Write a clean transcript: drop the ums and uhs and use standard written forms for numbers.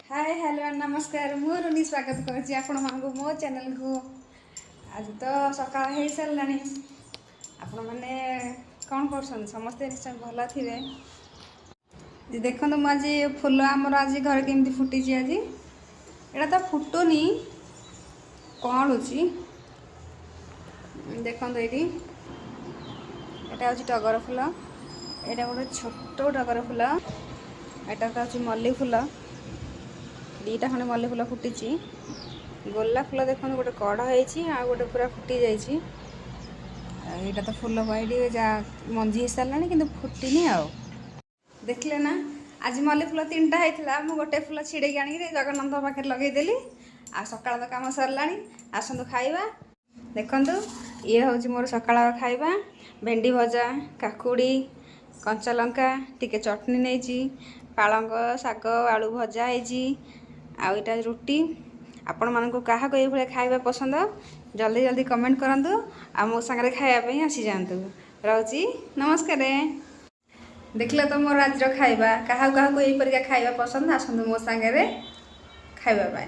Hi hello नमस्कार मु रुनी स्वागत करुच्ची आपण मानक मो चैनल को। आज तो सकाळ हो सारा आपण मैंने कौन कर समस्ते निश्चय भल थे। देखो मुझे फूल आमर आज घर केमती फुटी आज एटा तो फुटुनी कौड़ी देखो ये टगर फूल यहाँ गोटे छोट टगर फूल एटा तो मल्ली फूल दीटा खंडे मल्ली फूल फुटी गोलाप फूल देखो गोटे कढ़ हो गोटे पूरा फुटी जाइए तो फूल ये जा मंजी हो सारा कि फुटनी आ देखले ना। आज मल्ली फूल 3टा होता मुझे गोटे फूल छिड़े आनी जगन्नाथ पाखे लगेदेली आ सकाळ तो कम सरला आसतु खाइबा। देखु ये हूँ मोर सकाळ खाइबा भेंडी भजा काकुड़ी कंचा लंका टिके चटनी नहीं पालंग शाग आलू भजा आईटा रुटी। आपण मानक क्या ये खाଇବା पसंद जल्दी जल्दी कमेंट करूँ आ मो सांगे खायापी आसी जातु। रोची नमस्कार। देखले तो मोर आज खाଇବା क्या यहीपरिका खाଇବା पसंद आसतु मो सांगे खाइबा।